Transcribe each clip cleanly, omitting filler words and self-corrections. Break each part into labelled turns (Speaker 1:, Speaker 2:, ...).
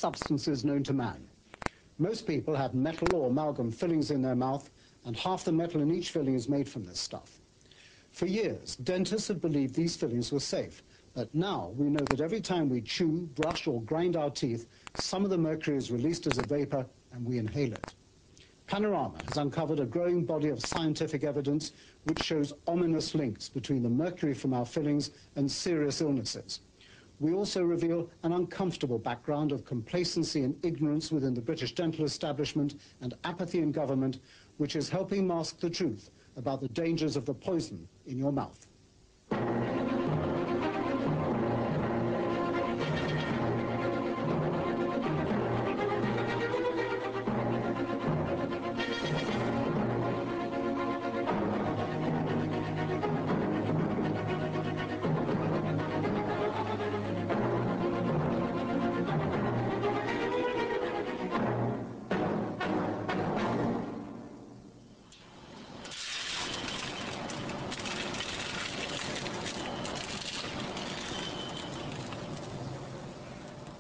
Speaker 1: substances known to man. Most people have metal or amalgam fillings in their mouth, and half the metal in each filling is made from this stuff. For years, dentists have believed these fillings were safe, but now we know that every time we chew, brush or grind our teeth, some of the mercury is released as a vapor and we inhale it. PANORAMA has uncovered a growing body of scientific evidence which shows ominous links between the mercury from our fillings and serious illnesses. We also reveal an uncomfortable background of complacency and ignorance within the British dental establishment and apathy in government, which is helping mask the truth about the dangers of the poison in your mouth.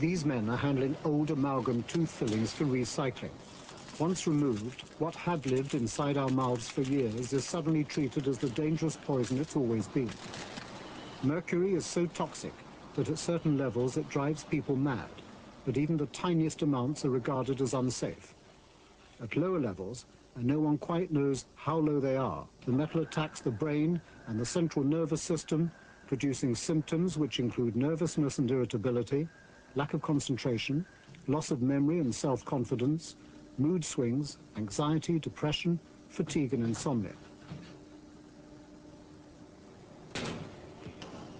Speaker 1: These men are handling old amalgam tooth fillings for recycling. Once removed, what had lived inside our mouths for years is suddenly treated as the dangerous poison it's always been. Mercury is so toxic that at certain levels it drives people mad, but even the tiniest amounts are regarded as unsafe. At lower levels, and no one quite knows how low they are, the metal attacks the brain and the central nervous system, producing symptoms which include nervousness and irritability, lack of concentration, loss of memory and self-confidence, mood swings, anxiety, depression, fatigue and insomnia.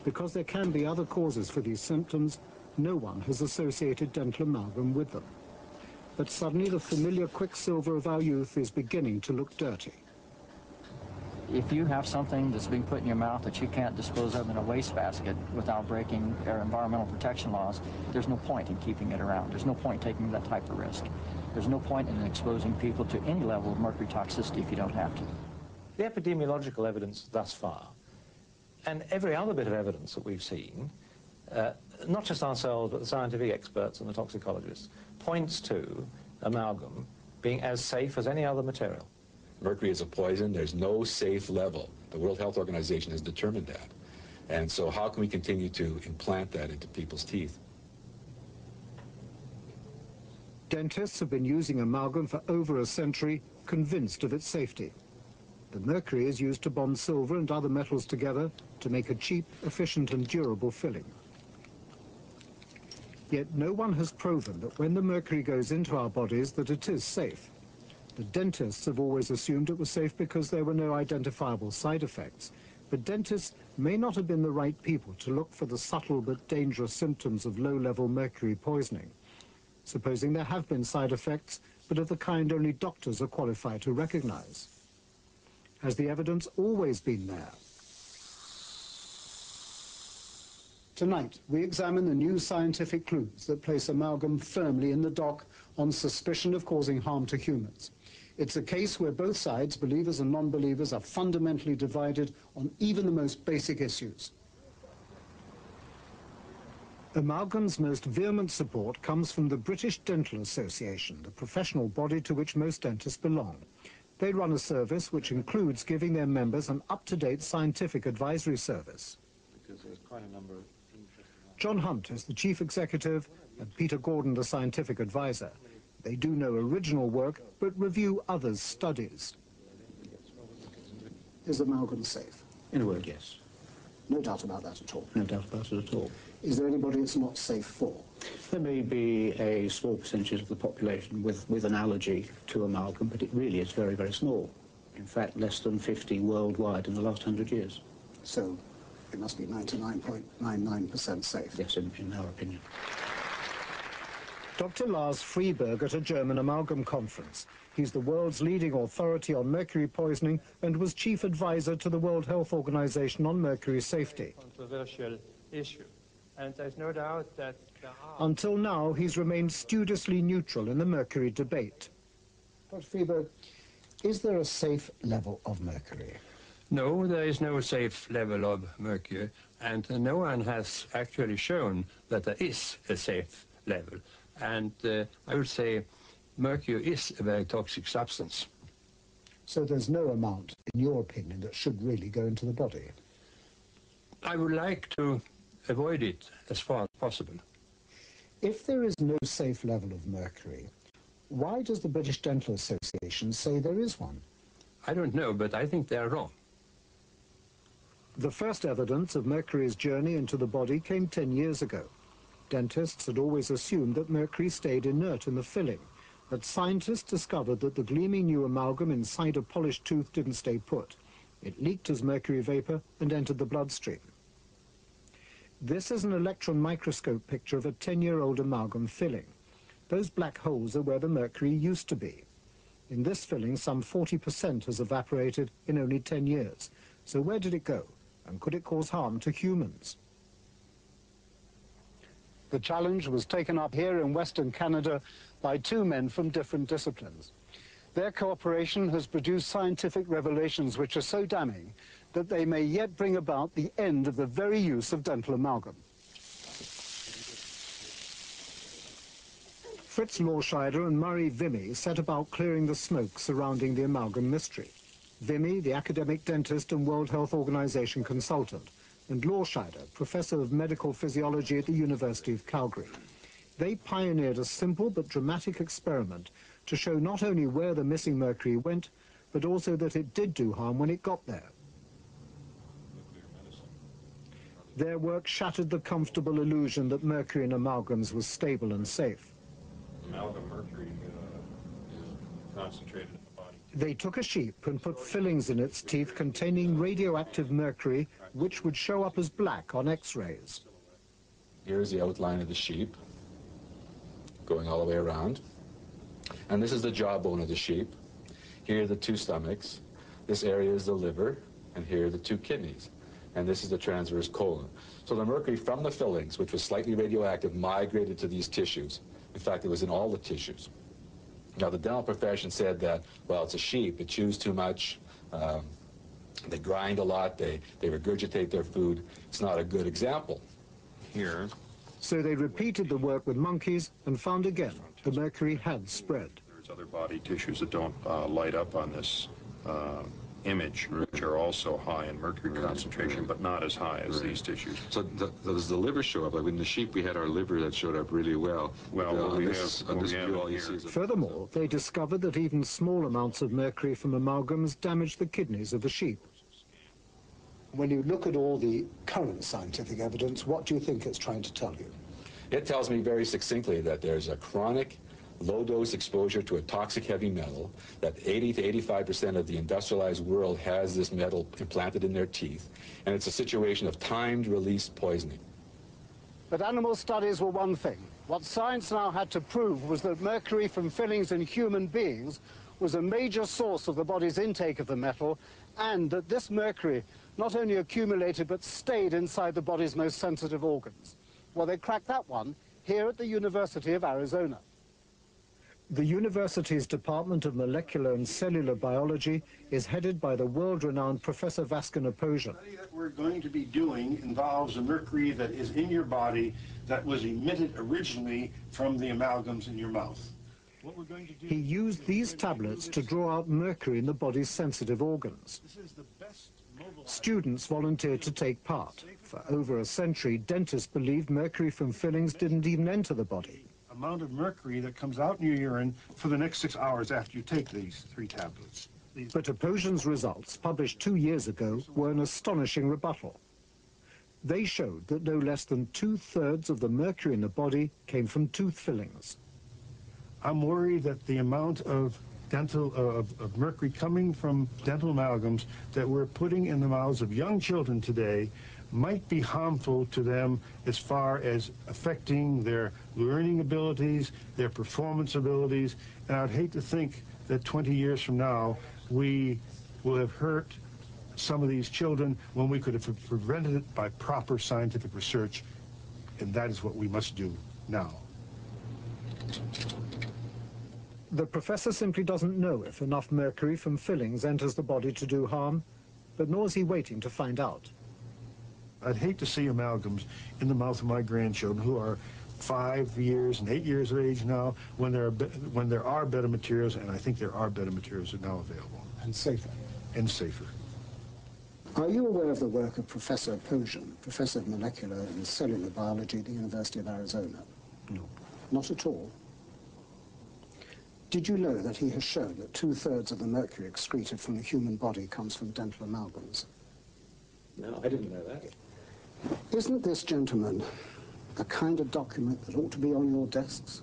Speaker 1: Because there can be other causes for these symptoms, no one has associated dental amalgam with them. But suddenly the familiar quicksilver of our youth is beginning to look dirty.
Speaker 2: If you have something that's being put in your mouth that you can't dispose of in a wastebasket without breaking our environmental protection laws, there's no point in keeping it around. There's no point in taking that type of risk. There's no point in exposing people to any level of mercury toxicity if you don't have to.
Speaker 3: The epidemiological evidence thus far, and every other bit of evidence that we've seen, not just ourselves but the scientific experts and the toxicologists, points to amalgam being as safe as any other material.
Speaker 4: Mercury is a poison. There's no safe level. The World Health Organization has determined that. And so how can we continue to implant that into people's teeth?
Speaker 1: Dentists have been using amalgam for over a century, convinced of its safety. The mercury is used to bond silver and other metals together to make a cheap, efficient and durable filling. Yet no one has proven that when the mercury goes into our bodies that it is safe. The dentists have always assumed it was safe because there were no identifiable side effects. But dentists may not have been the right people to look for the subtle but dangerous symptoms of low-level mercury poisoning. Supposing there have been side effects, but of the kind only doctors are qualified to recognize. Has the evidence always been there? Tonight, we examine the new scientific clues that place amalgam firmly in the dock on suspicion of causing harm to humans. It's a case where both sides, believers and non-believers, are fundamentally divided on even the most basic issues. Amalgam's most vehement support comes from the British Dental Association, the professional body to which most dentists belong. They run a service which includes giving their members an up-to-date scientific advisory service.
Speaker 3: Because there's quite a number of
Speaker 1: John Hunt is the chief executive and Peter Gordon the scientific advisor. They do no original work, but review others' studies. Is amalgam safe?
Speaker 5: In a word, yes.
Speaker 1: No doubt about that at all?
Speaker 5: No doubt about it at all.
Speaker 1: Is there anybody it's not safe for?
Speaker 5: There may be a small percentage of the population with an allergy to amalgam, but it really is very, very small. In fact, less than 50 worldwide in the last 100 years.
Speaker 1: So it must be 99.99% safe?
Speaker 5: Yes, in our opinion.
Speaker 1: Dr. Lars Freeberg at a German amalgam conference. He's the world's leading authority on mercury poisoning and was chief advisor to the World Health Organization on mercury safety.
Speaker 6: Controversial issue. And there's no doubt that
Speaker 1: until now, he's remained studiously neutral in the mercury debate. Dr. Freeberg, is there a safe level of mercury?
Speaker 6: no, there is no safe level of mercury, and no one has actually shown that there is a safe level.
Speaker 7: And I would say mercury is a very toxic substance.
Speaker 1: So there's no amount, in your opinion, that should really go into the body?
Speaker 7: I would like to avoid it as far as possible.
Speaker 1: If there is no safe level of mercury, why does the British Dental Association say there is one?
Speaker 7: I don't know, but I think they are wrong.
Speaker 1: The first evidence of mercury's journey into the body came 10 years ago. Dentists had always assumed that mercury stayed inert in the filling, but scientists discovered that the gleaming new amalgam inside a polished tooth didn't stay put. It leaked as mercury vapor and entered the bloodstream. This is an electron microscope picture of a 10-year-old amalgam filling. Those black holes are where the mercury used to be. In this filling, some 40% has evaporated in only 10 years. So where did it go? And could it cause harm to humans? The challenge was taken up here in Western Canada by two men from different disciplines. Their cooperation has produced scientific revelations which are so damning that they may yet bring about the end of the very use of dental amalgam. Fritz Lorscheider and Murray Vimy set about clearing the smoke surrounding the amalgam mystery. Vimy, the academic dentist and World Health Organization consultant, and Lorscheider, professor of medical physiology at the University of Calgary. They pioneered a simple but dramatic experiment to show not only where the missing mercury went, but also that it did do harm when it got there. Their work shattered the comfortable illusion that mercury in amalgams was stable and safe.
Speaker 8: Amalgam mercury is concentrated in the body.
Speaker 1: They took a sheep and put fillings in its teeth containing radioactive mercury, which would show up as black on X-rays.
Speaker 4: Here's the outline of the sheep, going all the way around. And this is the jawbone of the sheep. Here are the two stomachs. This area is the liver, and here are the two kidneys. And this is the transverse colon. So the mercury from the fillings, which was slightly radioactive, migrated to these tissues. In fact, it was in all the tissues. Now, the dental profession said that, well, it's a sheep, it chews too much, they grind a lot, they regurgitate their food. It's not a good example. Here.
Speaker 1: So they repeated the work with monkeys and found again the mercury had spread.
Speaker 8: There's other body tissues that don't light up on this image, which are also high in mercury concentration, but not as high as these tissues.
Speaker 4: So does the liver show up? Like in the sheep, we had our liver that showed up really well.
Speaker 8: Well,
Speaker 1: Furthermore, they discovered that even small amounts of mercury from amalgams damaged the kidneys of the sheep. When you look at all the current scientific evidence, what do you think it's trying to tell you?
Speaker 4: It tells me very succinctly that there's a chronic low-dose exposure to a toxic heavy metal, that 80 to 85% of the industrialized world has this metal implanted in their teeth, and it's a situation of timed release poisoning.
Speaker 1: But animal studies were one thing. What science now had to prove was that mercury from fillings in human beings was a major source of the body's intake of the metal, and that this mercury not only accumulated but stayed inside the body's most sensitive organs. Well, they cracked that one here at the University of Arizona. The university's Department of Molecular and Cellular Biology is headed by the world-renowned Professor Vasconopousian.
Speaker 9: The study that we're going to be doing involves the mercury that is in your body that was emitted originally from the amalgams in your mouth. What we're going to do,
Speaker 1: he used these tablets to draw out mercury in the body's sensitive organs.
Speaker 9: This is the best mobile.
Speaker 1: Students volunteered to take part. For over a century, dentists believed mercury from fillings didn't even enter the body.
Speaker 9: Amount of mercury that comes out in your urine for the next 6 hours after you take these 3 tablets.
Speaker 1: But Opousian's results, published 2 years ago, were an astonishing rebuttal. They showed that no less than 2/3 of the mercury in the body came from tooth fillings.
Speaker 9: I'm worried that the amount of of mercury coming from dental amalgams that we're putting in the mouths of young children today might be harmful to them as far as affecting their learning abilities, their performance abilities, and I'd hate to think that 20 years from now we will have hurt some of these children when we could have prevented it by proper scientific research, and that is what we must do now.
Speaker 1: The professor simply doesn't know if enough mercury from fillings enters the body to do harm, but nor is he waiting to find out.
Speaker 9: I'd hate to see amalgams in the mouth of my grandchildren who are 5 years and 8 years of age now, when there are better materials, and I think there are better materials that are now available.
Speaker 1: And safer.
Speaker 9: And safer.
Speaker 1: Are you aware of the work of Professor Pojan, Professor of Molecular and Cellular Biology at the University of Arizona?
Speaker 9: No.
Speaker 1: Not at all? Did you know that he has shown that 2/3 of the mercury excreted from the human body comes from dental amalgams?
Speaker 3: No, I didn't know that.
Speaker 1: Isn't this, gentleman, a kind of document that ought to be on your desks?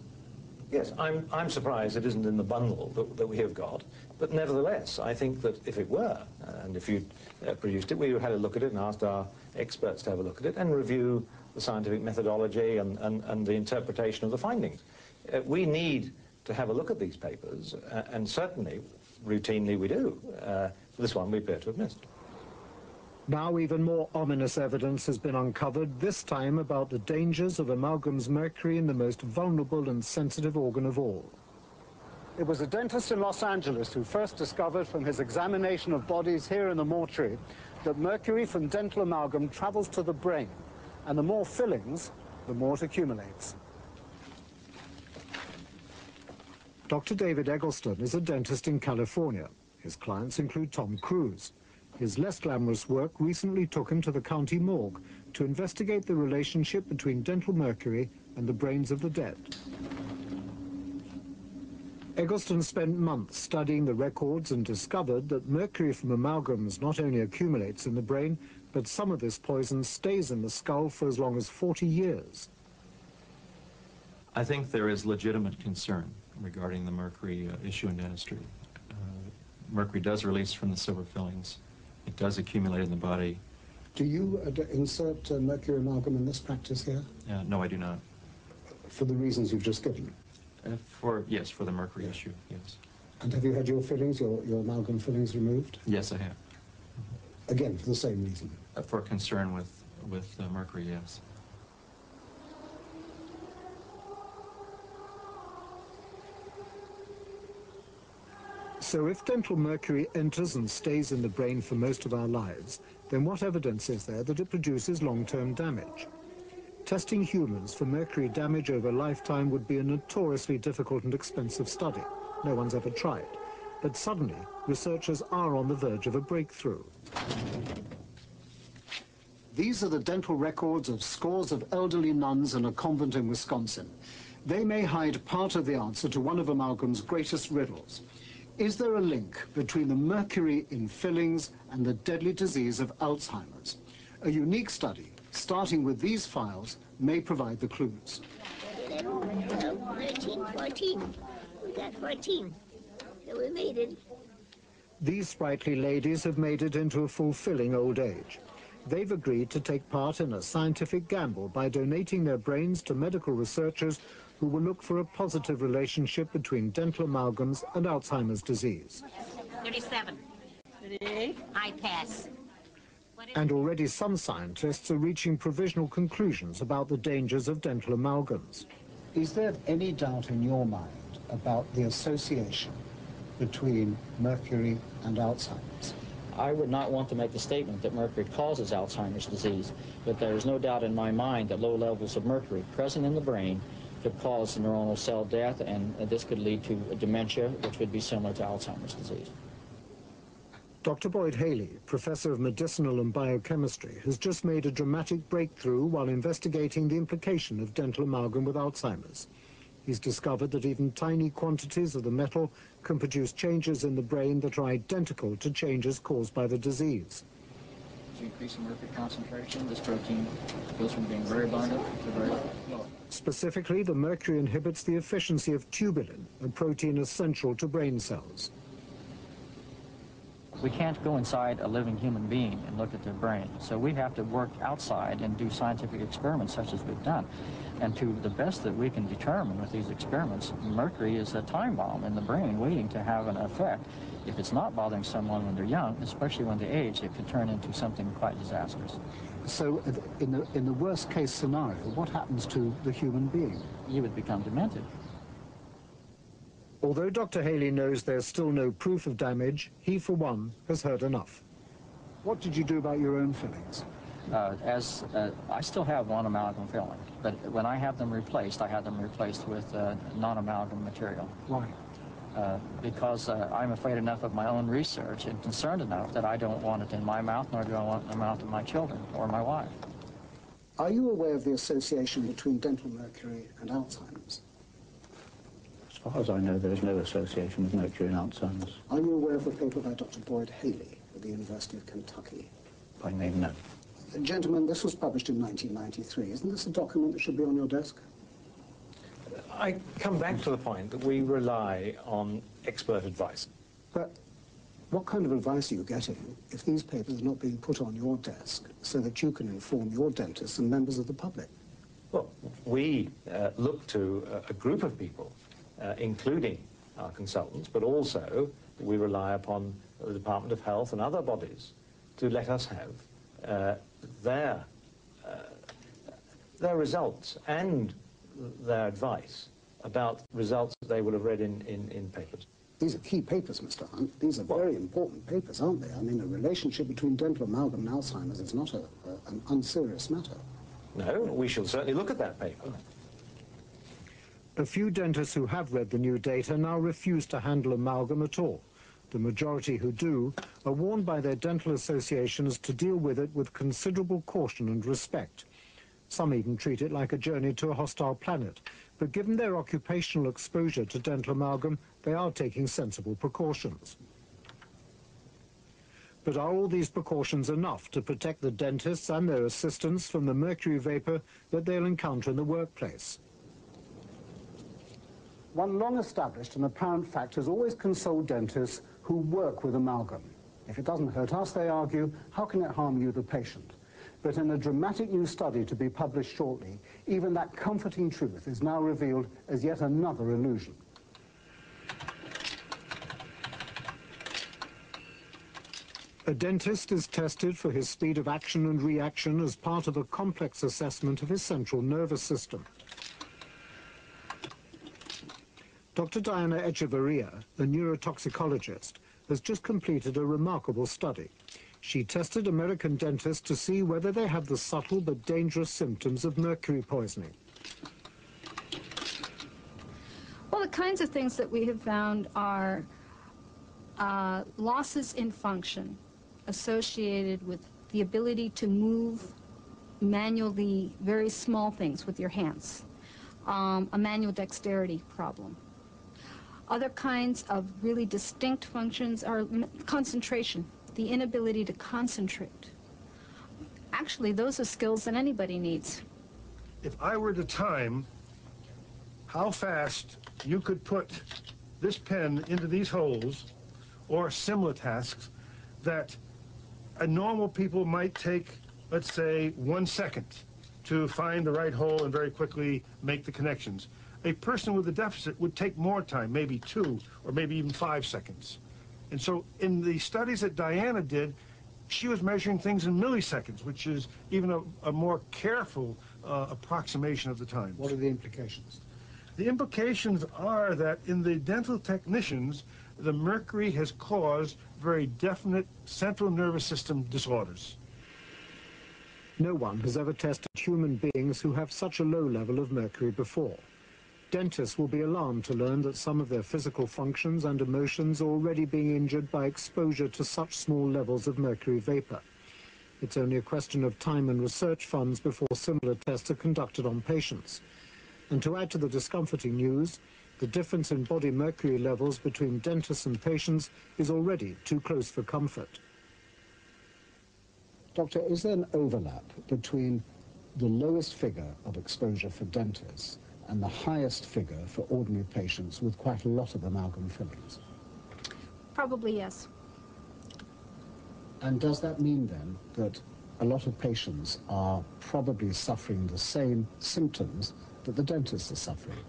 Speaker 3: Yes, I'm surprised it isn't in the bundle that we have got, but nevertheless, I think that if it were, and if you'd produced it, we had a look at it and asked our experts to have a look at it and review the scientific methodology and the interpretation of the findings. We need to have a look at these papers, and certainly, routinely we do. For this one, we appear to have missed.
Speaker 10: Now even more ominous evidence has been uncovered, this time about the dangers of amalgam's mercury in the most vulnerable and sensitive organ of all.
Speaker 1: It was a dentist in Los Angeles who first discovered from his examination of bodies here in the mortuary that mercury from dental amalgam travels to the brain, and the more fillings, the more it accumulates.
Speaker 10: Dr. David Eggleston is a dentist in California. His clients include Tom Cruise. His less glamorous work recently took him to the county morgue to investigate the relationship between dental mercury and the brains of the dead. Eggleston spent months studying the records and discovered that mercury from amalgams not only accumulates in the brain, but some of this poison stays in the skull for as long as 40 years.
Speaker 11: I think there is legitimate concern regarding the mercury issue in dentistry. Mercury does release from the silver fillings. It does accumulate in the body.
Speaker 1: Do you insert mercury amalgam in this practice here?
Speaker 11: No, I do not.
Speaker 1: For the reasons you've just given?
Speaker 11: Yes, for the mercury issue, yes.
Speaker 1: And have you had your fillings, your amalgam fillings removed?
Speaker 11: Yes, I have.
Speaker 1: Again, for the same reason?
Speaker 11: For concern with mercury, yes.
Speaker 10: So if dental mercury enters and stays in the brain for most of our lives, then what evidence is there that it produces long-term damage? Testing humans for mercury damage over a lifetime would be a notoriously difficult and expensive study. No one's ever tried. But suddenly, researchers are on the verge of a breakthrough.
Speaker 1: These are the dental records of scores of elderly nuns in a convent in Wisconsin. They may hide part of the answer to one of amalgam's greatest riddles. Is there a link between the mercury in fillings and the deadly disease of Alzheimer's? A unique study, starting with these files, may provide the clues.
Speaker 12: 13, 14. We got 14. So we made it.
Speaker 10: These sprightly ladies have made it into a fulfilling old age. They've agreed to take part in a scientific gamble by donating their brains to medical researchers who will look for a positive relationship between dental amalgams and Alzheimer's disease.
Speaker 12: 37. 38. I pass.
Speaker 10: And already some scientists are reaching provisional conclusions about the dangers of dental amalgams.
Speaker 1: Is there any doubt in your mind about the association between mercury and Alzheimer's?
Speaker 2: I would not want to make the statement that mercury causes Alzheimer's disease, but there is no doubt in my mind that low levels of mercury present in the brain could cause neuronal cell death, and this could lead to dementia, which would be similar to Alzheimer's disease.
Speaker 10: Dr. Boyd Haley, professor of medicinal and biochemistry, has just made a dramatic breakthrough while investigating the implication of dental amalgam with Alzheimer's. He's discovered that even tiny quantities of the metal can produce changes in the brain that are identical to changes caused by the disease.
Speaker 2: As you increase the mercury concentration, this protein goes from being very abundant to very low.
Speaker 10: Specifically, the mercury inhibits the efficiency of tubulin, a protein essential to brain cells.
Speaker 2: We can't go inside a living human being and look at their brain, so we have to work outside and do scientific experiments such as we've done. And to the best that we can determine with these experiments, mercury is a time bomb in the brain waiting to have an effect. If it's not bothering someone when they're young, especially when they age, it could turn into something quite disastrous.
Speaker 1: So in the worst case scenario, what happens to the human being?
Speaker 2: You would become demented.
Speaker 10: Although Dr. Haley knows there's still no proof of damage, he, for one, has heard enough.
Speaker 1: What did you do about your own fillings?
Speaker 2: I still have one amalgam filling, but when I have them replaced, I have them replaced with non-amalgam material.
Speaker 1: Why?
Speaker 2: Because I'm afraid enough of my own research and concerned enough that I don't want it in my mouth, nor do I want it in the mouth of my children or my wife.
Speaker 1: Are you aware of the association between dental mercury and Alzheimer's?
Speaker 5: As far as I know, there is no association with mercury and Alzheimer's.
Speaker 1: Are you aware of a paper by Dr. Boyd Haley at the University of Kentucky?
Speaker 5: By name, no.
Speaker 1: Gentlemen, this was published in 1993. Isn't this a document that should be on your desk?
Speaker 3: I come back to the point that we rely on expert advice.
Speaker 1: But what kind of advice are you getting if these papers are not being put on your desk so that you can inform your dentists and members of the public?
Speaker 3: Well, we look to a group of people, including our consultants, but also we rely upon the Department of Health and other bodies to let us have their results and their advice about results that they will have read in papers.
Speaker 1: These are key papers, Mr. Hunt. These are very important papers, aren't they? I mean, a relationship between dental amalgam and Alzheimer's is not an unserious matter.
Speaker 3: No, we shall certainly look at that paper.
Speaker 10: A few dentists who have read the new data now refuse to handle amalgam at all. The majority who do are warned by their dental associations to deal with it with considerable caution and respect. Some even treat it like a journey to a hostile planet. But given their occupational exposure to dental amalgam, they are taking sensible precautions. But are all these precautions enough to protect the dentists and their assistants from the mercury vapor that they'll encounter in the workplace?
Speaker 1: One long-established and apparent fact has always consoled dentists who work with amalgam. If it doesn't hurt us, they argue, how can it harm you, the patient? But in a dramatic new study to be published shortly, even that comforting truth is now revealed as yet another illusion.
Speaker 10: A dentist is tested for his speed of action and reaction as part of a complex assessment of his central nervous system. Dr. Diana Echeverria, a neurotoxicologist, has just completed a remarkable study. She tested American dentists to see whether they have the subtle but dangerous symptoms of mercury poisoning.
Speaker 13: Well, the kinds of things that we have found are losses in function associated with the ability to move manually very small things with your hands, a manual dexterity problem. Other kinds of really distinct functions are concentration, the inability to concentrate. Actually, those are skills that anybody needs.
Speaker 9: If I were to time how fast you could put this pen into these holes, or similar tasks, that a normal people might take, let's say, 1 second to find the right hole and very quickly make the connections. A person with a deficit would take more time, maybe 2 or maybe even 5 seconds. And so in the studies that Diana did, she was measuring things in milliseconds, which is even a more careful approximation of the time.
Speaker 1: What are the implications?
Speaker 9: The implications are that in the dental technicians, the mercury has caused very definite central nervous system disorders.
Speaker 10: No one has ever tested human beings who have such a low level of mercury before. Dentists will be alarmed to learn that some of their physical functions and emotions are already being injured by exposure to such small levels of mercury vapor. It's only a question of time and research funds before similar tests are conducted on patients. And to add to the discomforting news, the difference in body mercury levels between dentists and patients is already too close for comfort.
Speaker 1: Doctor, is there an overlap between the lowest figure of exposure for dentists and the highest figure for ordinary patients with quite a lot of amalgam fillings?
Speaker 13: Probably yes.
Speaker 1: And does that mean then that a lot of patients are probably suffering the same symptoms that the dentists are suffering?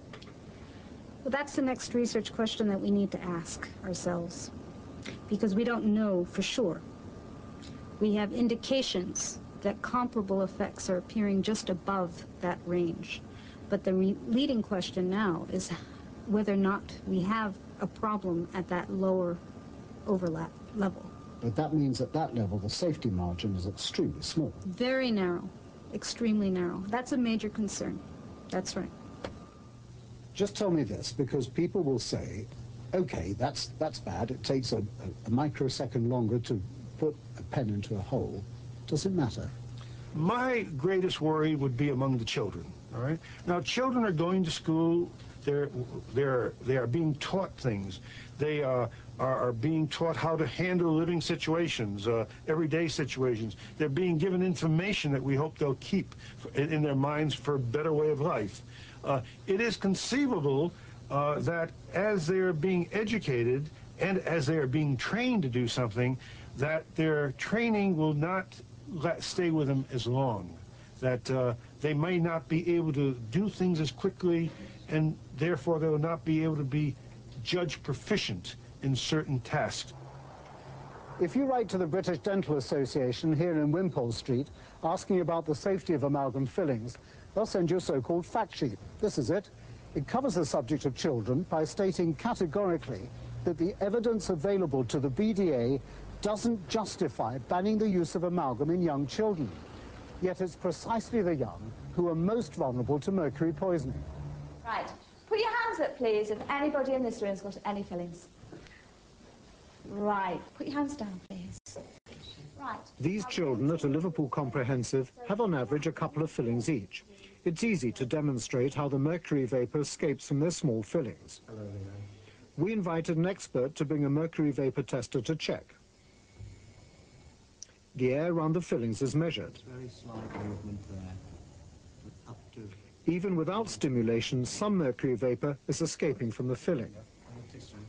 Speaker 13: Well, that's the next research question that we need to ask ourselves, because we don't know for sure. We have indications that comparable effects are appearing just above that range. But the leading question now is whether or not we have a problem at that lower overlap level.
Speaker 1: But that means at that level the safety margin is extremely small.
Speaker 13: Very narrow, extremely narrow. That's a major concern. That's right.
Speaker 1: Just tell me this, because people will say, okay, that's bad. It takes a microsecond longer to put a pen into a hole. Does it matter?
Speaker 9: My greatest worry would be among the children, all right? Now, children are going to school. They are being taught things. They are being taught how to handle living situations, everyday situations. They're being given information that we hope they'll keep in their minds for a better way of life. It is conceivable that as they're being educated and as they are being trained to do something, that their training will not stay with them as long, that they may not be able to do things as quickly, and therefore they will not be able to be judged proficient in certain tasks.
Speaker 1: If you write to the British Dental Association here in Wimpole Street asking about the safety of amalgam fillings, they'll send you a so-called fact sheet. This is it. It covers the subject of children by stating categorically that the evidence available to the BDA doesn't justify banning the use of amalgam in young children. Yet it's precisely the young who are most vulnerable to mercury poisoning.
Speaker 14: Right. Put your hands up, please, if anybody in this room has got any fillings. Right. Put your hands down, please. Right.
Speaker 10: These children at a Liverpool Comprehensive have on average a couple of fillings each. It's easy to demonstrate how the mercury vapour escapes from their small fillings. We invited an expert to bring a mercury vapour tester to check. The air around the fillings is measured.
Speaker 1: Very slight movement there. Up to...
Speaker 10: Even without stimulation, some mercury vapour is escaping from the filling.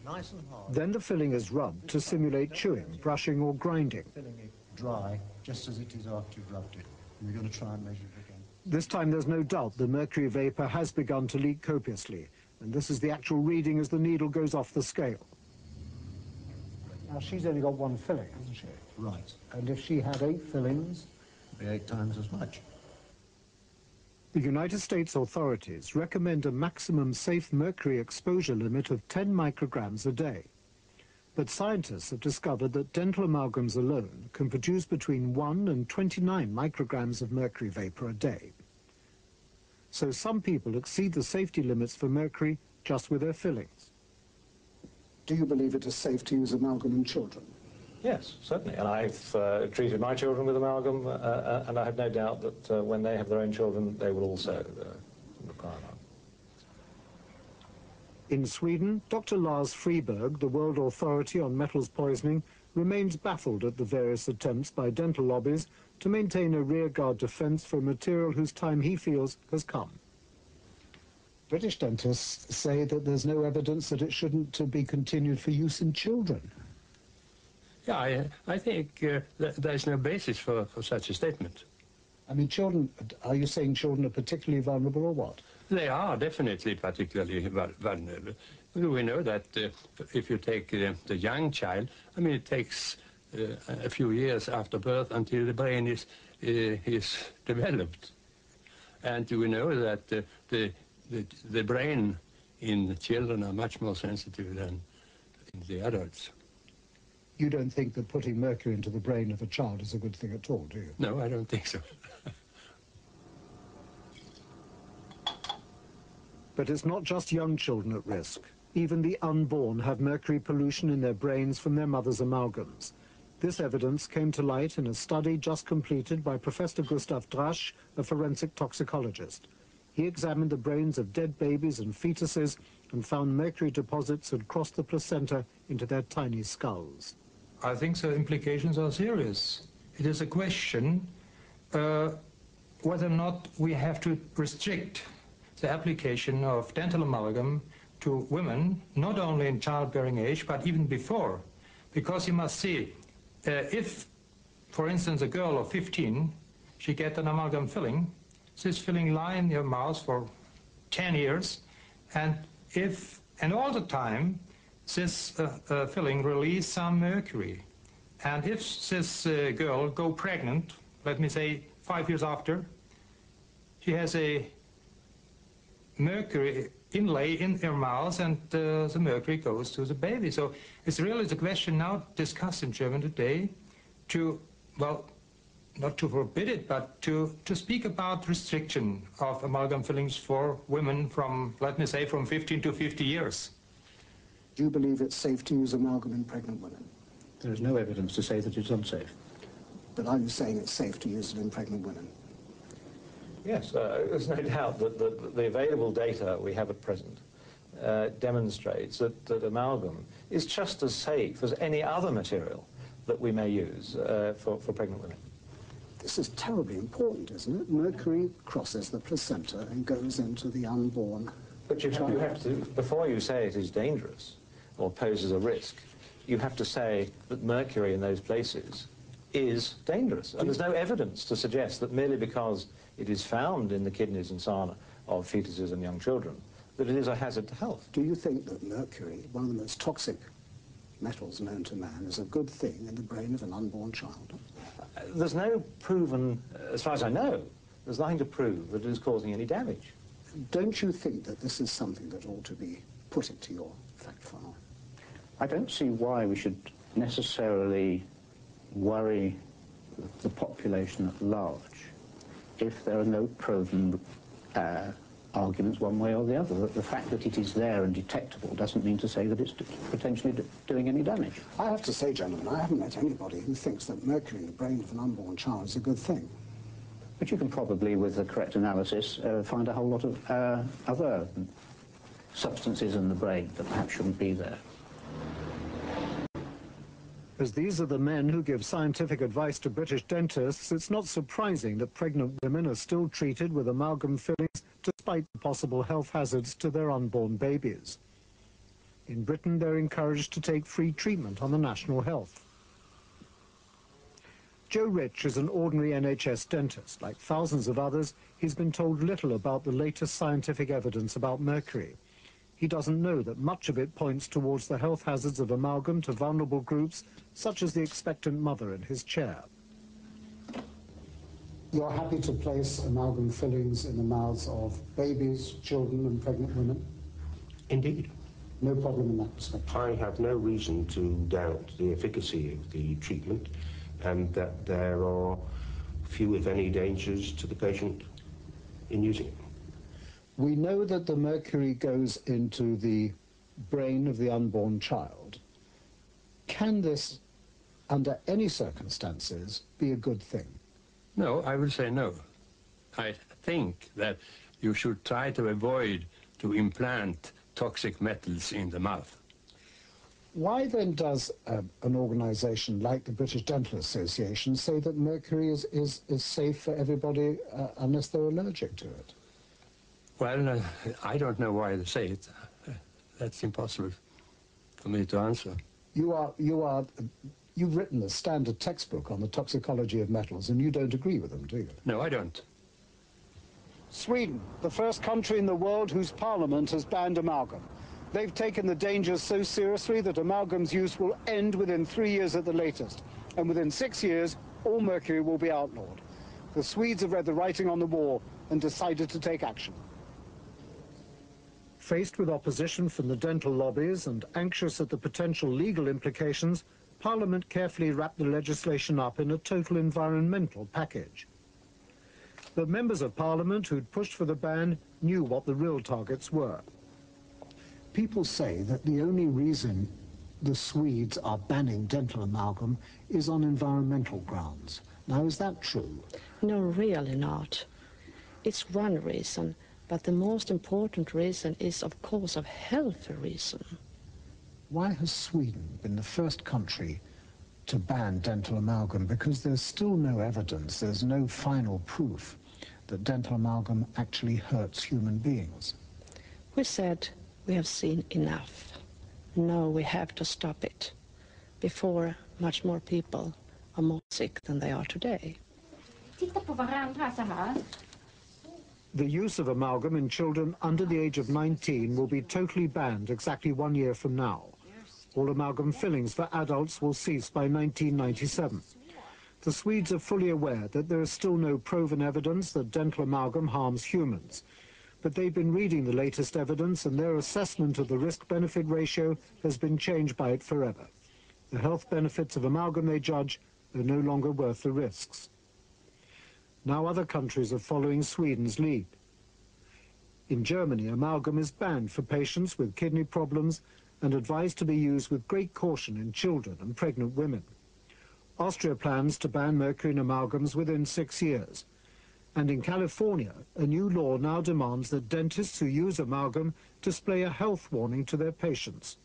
Speaker 1: Nice and hard.
Speaker 10: Then the filling is rubbed to simulate chewing, brushing or grinding.
Speaker 1: Filling it dry, just as it is after you've rubbed it. And we're going to try and measure it again.
Speaker 10: This time there's no doubt the mercury vapour has begun to leak copiously, and this is the actual reading as the needle goes off the scale.
Speaker 1: Now she's only got one filling, hasn't she?
Speaker 15: Right.
Speaker 1: And if she had 8 fillings?
Speaker 15: It'd be 8 times as much.
Speaker 10: The United States authorities recommend a maximum safe mercury exposure limit of 10 micrograms a day. But scientists have discovered that dental amalgams alone can produce between 1 and 29 micrograms of mercury vapor a day. So some people exceed the safety limits for mercury just with their fillings.
Speaker 1: Do you believe it is safe to use amalgam in children?
Speaker 3: Yes, certainly. And I've treated my children with amalgam, and I have no doubt that when they have their own children, they will also require that.
Speaker 10: In Sweden, Dr. Lars Friberg, the World Authority on Metals Poisoning, remains baffled at the various attempts by dental lobbies to maintain a rearguard defense for a material whose time he feels has come.
Speaker 1: British dentists say that there's no evidence that it shouldn't be continued for use in children.
Speaker 7: Yeah, I think there's no basis for such a statement.
Speaker 1: I mean, children, are you saying children are particularly vulnerable or what?
Speaker 7: They are definitely particularly vulnerable. We know that if you take the young child, I mean, it takes a few years after birth until the brain is developed. And we know that the brain in children are much more sensitive than in the adults.
Speaker 1: You don't think that putting mercury into the brain of a child is a good thing at all, do you?
Speaker 7: No, I don't think so.
Speaker 10: But it's not just young children at risk. Even the unborn have mercury pollution in their brains from their mother's amalgams. This evidence came to light in a study just completed by Professor Gustav Drasch, a forensic toxicologist. He examined the brains of dead babies and fetuses and found mercury deposits had crossed the placenta into their tiny skulls.
Speaker 6: I think the implications are serious. It is a question whether or not we have to restrict the application of dental amalgam to women, not only in childbearing age, but even before. Because you must see, if, for instance, a girl of 15, she gets an amalgam filling, this filling lie in your mouth for 10 years, and all the time, this filling release some mercury. And if this girl go pregnant, let me say 5 years after, she has a mercury inlay in their mouths, and the mercury goes to the baby. So it's really the question now discussed in Germany today to, well, not to forbid it, but to speak about restriction of amalgam fillings for women from, let me say, from 15 to 50 years.
Speaker 1: Do you believe it's safe to use amalgam in pregnant women?
Speaker 5: There is no evidence to say that it's unsafe.
Speaker 1: But are you saying it's safe to use it in pregnant women?
Speaker 3: Yes, there's no doubt that the available data we have at present demonstrates that amalgam is just as safe as any other material that we may use for pregnant women.
Speaker 1: This is terribly important, isn't it? Mercury crosses the placenta and goes into the unborn.
Speaker 3: But you have to, before you say it is dangerous or poses a risk, you have to say that mercury in those places is dangerous. And there's no evidence to suggest that merely because it is found in the kidneys and so on of fetuses and young children, that it is a hazard to health.
Speaker 1: Do you think that mercury, one of the most toxic metals known to man, is a good thing in the brain of an unborn child?
Speaker 3: There's no proven, as far as I know, there's nothing to prove that it is causing any damage.
Speaker 1: Don't you think that this is something that ought to be put into your fact file?
Speaker 5: I don't see why we should necessarily worry the population at large if there are no proven arguments one way or the other. The fact that it is there and detectable doesn't mean to say that it's potentially doing any damage.
Speaker 1: I have to say, gentlemen, I haven't met anybody who thinks that mercury in the brain of an unborn child is a good thing.
Speaker 5: But you can probably, with the correct analysis, find a whole lot of other substances in the brain that perhaps shouldn't be there.
Speaker 10: As these are the men who give scientific advice to British dentists, it's not surprising that pregnant women are still treated with amalgam fillings despite the possible health hazards to their unborn babies. In Britain, they're encouraged to take free treatment on the National Health. Joe Rich is an ordinary NHS dentist. Like thousands of others, he's been told little about the latest scientific evidence about mercury. He doesn't know that much of it points towards the health hazards of amalgam to vulnerable groups, such as the expectant mother in his chair.
Speaker 1: You're happy to place amalgam fillings in the mouths of babies, children and pregnant women?
Speaker 16: Indeed.
Speaker 1: No problem in that respect?
Speaker 16: I have no reason to doubt the efficacy of the treatment and that there are few, if any, dangers to the patient in using it.
Speaker 1: We know that the mercury goes into the brain of the unborn child. Can this, under any circumstances, be a good thing?
Speaker 7: No, I would say no. I think that you should try to avoid to implant toxic metals in the mouth.
Speaker 1: Why then does an organisation like the British Dental Association say that mercury is safe for everybody unless they're allergic to it?
Speaker 7: Well, I don't know why they say it. That's impossible for me to answer.
Speaker 1: You've written a standard textbook on the toxicology of metals, and you don't agree with them, do you?
Speaker 7: No, I don't.
Speaker 1: Sweden, the first country in the world whose parliament has banned amalgam. They've taken the dangers so seriously that amalgam's use will end within 3 years at the latest, and within 6 years, all mercury will be outlawed. The Swedes have read the writing on the wall and decided to take action.
Speaker 10: Faced with opposition from the dental lobbies and anxious at the potential legal implications, Parliament carefully wrapped the legislation up in a total environmental package. But members of Parliament who'd pushed for the ban knew what the real targets were.
Speaker 1: People say that the only reason the Swedes are banning dental amalgam is on environmental grounds. Now, is that true?
Speaker 17: No, really not. It's one reason. But the most important reason is, of course, a health reason.
Speaker 1: Why has Sweden been the first country to ban dental amalgam? Because there's still no evidence, there's no final proof that dental amalgam actually hurts human beings.
Speaker 17: We said we have seen enough. No, we have to stop it before much more people are more sick than they are today.
Speaker 12: Titta på varandra så här.
Speaker 10: The use of amalgam in children under the age of 19 will be totally banned exactly 1 year from now. All amalgam fillings for adults will cease by 1997. The Swedes are fully aware that there is still no proven evidence that dental amalgam harms humans. but they've been reading the latest evidence and their assessment of the risk-benefit ratio has been changed by it forever. The health benefits of amalgam, they judge, are no longer worth the risks. Now other countries are following Sweden's lead. In Germany, amalgam is banned for patients with kidney problems and advised to be used with great caution in children and pregnant women. Austria plans to ban mercury in amalgams within 6 years. And in California, a new law now demands that dentists who use amalgam display a health warning to their patients.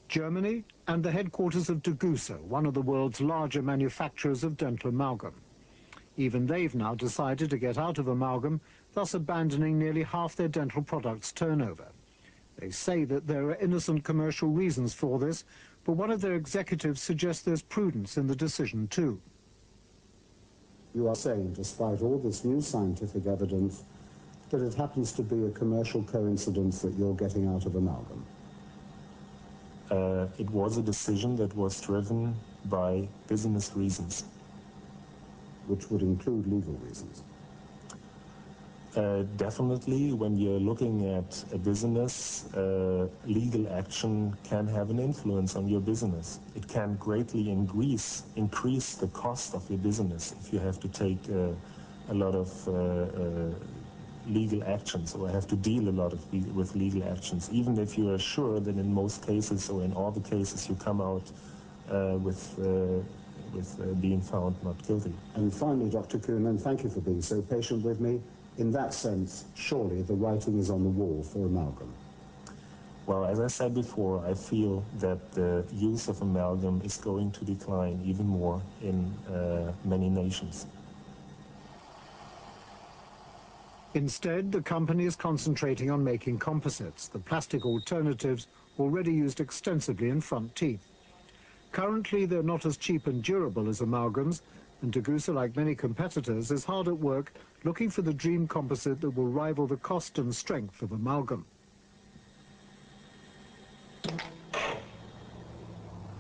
Speaker 10: Germany and the headquarters of Degussa, one of the world's larger manufacturers of dental amalgam. Even they've now decided to get out of amalgam, thus abandoning nearly half their dental products turnover. They say that there are innocent commercial reasons for this, but one of their executives suggests there's prudence in the decision too.
Speaker 1: You are saying, despite all this new scientific evidence, that it happens to be a commercial coincidence that you're getting out of amalgam.
Speaker 18: It was a decision that was driven by business reasons.
Speaker 1: Which would include legal reasons?
Speaker 18: Definitely, when you're looking at a business, legal action can have an influence on your business. It can greatly increase the cost of your business if you have to take a lot of legal actions, or have to deal a lot with legal actions, even if you are sure that in most cases, or in all the cases, you come out with being found not guilty.
Speaker 1: And finally, Dr. Kuhn, thank you for being so patient with me. In that sense, surely the writing is on the wall for amalgam.
Speaker 18: Well, as I said before, I feel that the use of amalgam is going to decline even more in many nations.
Speaker 10: Instead, the company is concentrating on making composites, the plastic alternatives already used extensively in front teeth. Currently, they're not as cheap and durable as amalgams, and Degussa, like many competitors, is hard at work looking for the dream composite that will rival the cost and strength of amalgam.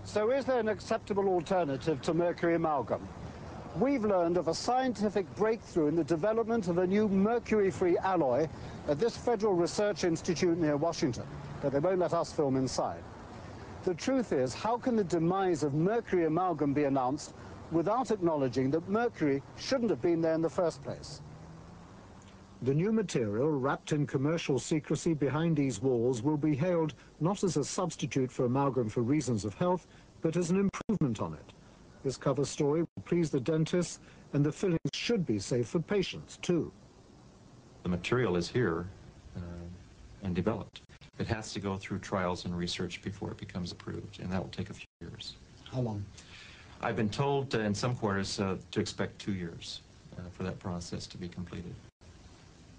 Speaker 1: So is there an acceptable alternative to mercury amalgam? We've learned of a scientific breakthrough in the development of a new mercury-free alloy at this Federal Research Institute near Washington, but they won't let us film inside. The truth is, how can the demise of mercury amalgam be announced without acknowledging that mercury shouldn't have been there in the first place?
Speaker 10: The new material, wrapped in commercial secrecy behind these walls, will be hailed not as a substitute for amalgam for reasons of health, but as an improvement on it. This cover story will please the dentists, and the fillings should be safe for patients, too.
Speaker 11: The material is here and developed. It has to go through trials and research before it becomes approved, and that will take a few years.
Speaker 1: How long?
Speaker 11: I've been told in some quarters to expect 2 years for that process to be completed.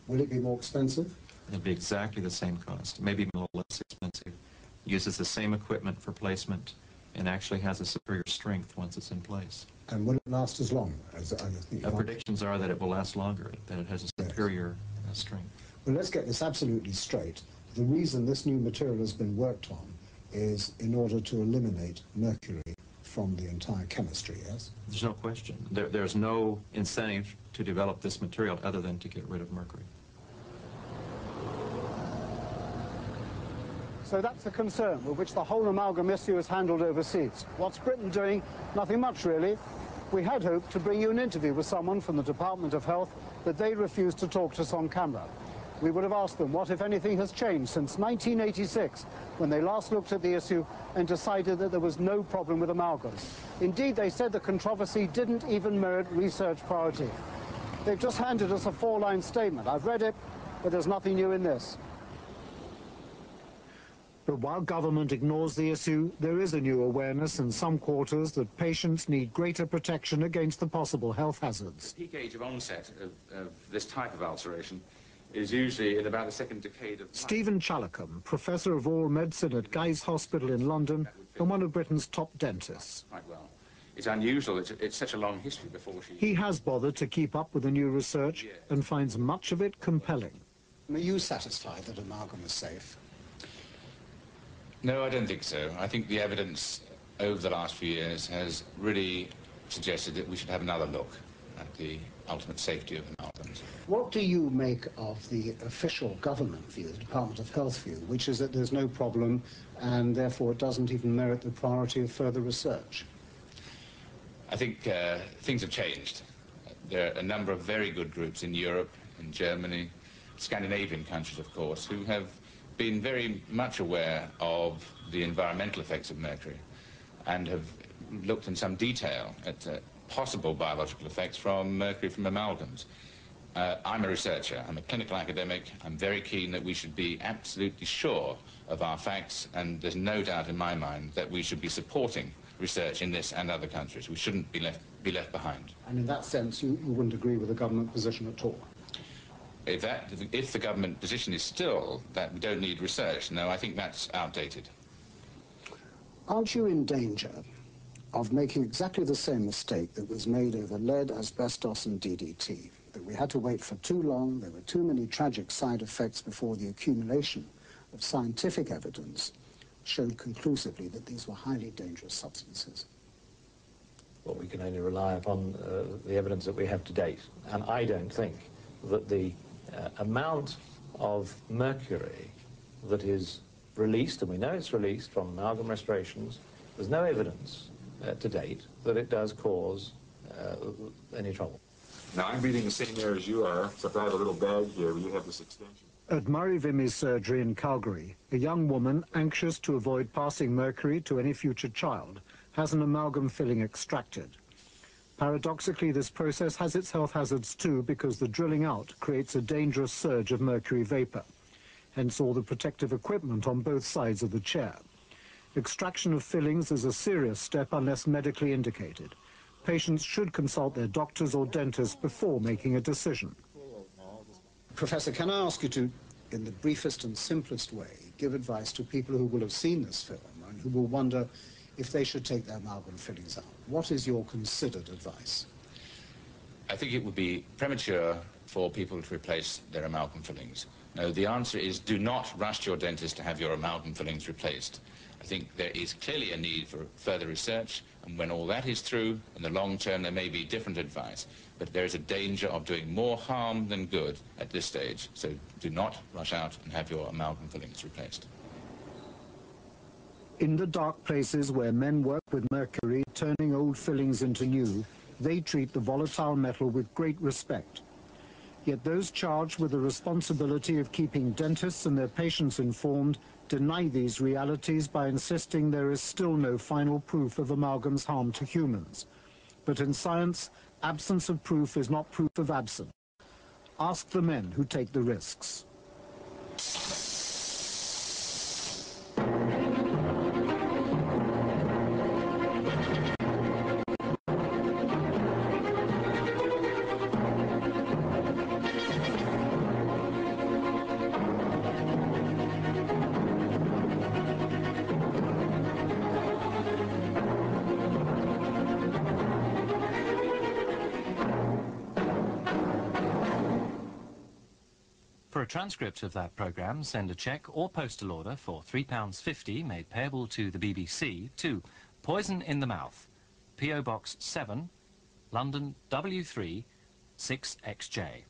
Speaker 1: Will it be more expensive?
Speaker 11: It'll be exactly the same cost, maybe a little less expensive. Uses the same equipment for placement and actually has a superior strength once it's in place.
Speaker 1: And will it last as long?
Speaker 11: Predictions are that it will last longer, that it has a superior strength.
Speaker 1: Well, let's get this absolutely straight. The reason this new material has been worked on is in order to eliminate mercury from the entire chemistry, yes?
Speaker 11: There's no question. There's no incentive to develop this material other than to get rid of mercury.
Speaker 1: So that's the concern with which the whole amalgam issue is handled overseas. What's Britain doing? Nothing much, really. We had hoped to bring you an interview with someone from the Department of Health, but they refused to talk to us on camera. We would have asked them what, if anything, has changed since 1986, when they last looked at the issue and decided that there was no problem with amalgams. Indeed, they said the controversy didn't even merit research priority. They've just handed us a 4-line statement. I've read it, but there's nothing new in this.
Speaker 10: But while government ignores the issue, there is a new awareness in some quarters that patients need greater protection against the possible health hazards.
Speaker 19: The peak age of onset of this type of ulceration is usually in about the second decade of life.
Speaker 10: Stephen Chalacombe, Professor of Oral Medicine at Guy's Hospital in London and one of Britain's top dentists.
Speaker 19: Quite well. It's unusual. It's such a long history before she...
Speaker 10: He has bothered to keep up with the new research and finds much of it compelling.
Speaker 1: Are you satisfied that amalgam is safe?
Speaker 20: No, I don't think so. I think the evidence over the last few years has really suggested that we should have another look.
Speaker 19: at the ultimate safety of amalgams.
Speaker 1: What do you make of the official government view, the Department of Health view, which is that there's no problem and therefore it doesn't even merit the priority of further research?
Speaker 19: I think things have changed. There are a number of very good groups in Europe, in Germany, Scandinavian countries, of course, who have been very much aware of the environmental effects of mercury and have looked in some detail at possible biological effects from mercury from amalgams. I'm a researcher, I'm a clinical academic, I'm very keen that we should be absolutely sure of our facts, and there's no doubt in my mind that we should be supporting research in this and other countries. We shouldn't be left behind.
Speaker 1: And in that sense, you wouldn't agree with the government position at all?
Speaker 19: If the government position is still that we don't need research, no, I think that's outdated.
Speaker 1: Aren't you in danger of making exactly the same mistake that was made over lead, asbestos and DDT? That we had to wait for too long, there were too many tragic side effects before the accumulation of scientific evidence showed conclusively that these were highly dangerous substances.
Speaker 3: Well, we can only rely upon the evidence that we have to date. And I don't think that the amount of mercury that is released, and we know it's released from amalgam restorations, there's no evidence to date that it does cause any trouble.
Speaker 18: Now, I'm breathing the same air as you are, except I have a little bag here where you have this extension.
Speaker 10: At Murray Vimi's surgery in Calgary, a young woman, anxious to avoid passing mercury to any future child, has an amalgam filling extracted. Paradoxically, this process has its health hazards too, because the drilling out creates a dangerous surge of mercury vapor, hence all the protective equipment on both sides of the chair. Extraction of fillings is a serious step unless medically indicated. Patients should consult their doctors or dentists before making a decision.
Speaker 1: Professor, can I ask you to, in the briefest and simplest way, give advice to people who will have seen this film and who will wonder if they should take their amalgam fillings out? What is your considered advice?
Speaker 19: I think it would be premature for people to replace their amalgam fillings. No, the answer is do not rush to your dentist to have your amalgam fillings replaced. I think there is clearly a need for further research, and when all that is through, in the long term there may be different advice, but there is a danger of doing more harm than good at this stage, so do not rush out and have your amalgam fillings replaced.
Speaker 10: In the dark places where men work with mercury, turning old fillings into new, they treat the volatile metal with great respect. Yet those charged with the responsibility of keeping dentists and their patients informed deny these realities by insisting there is still no final proof of amalgam's harm to humans. But in science, absence of proof is not proof of absence. Ask the men who take the risks.
Speaker 20: For a transcript of that programme, send a cheque or postal order for £3.50 made payable to the BBC to Poison in the Mouth, P.O. Box 7, London W3 6XJ.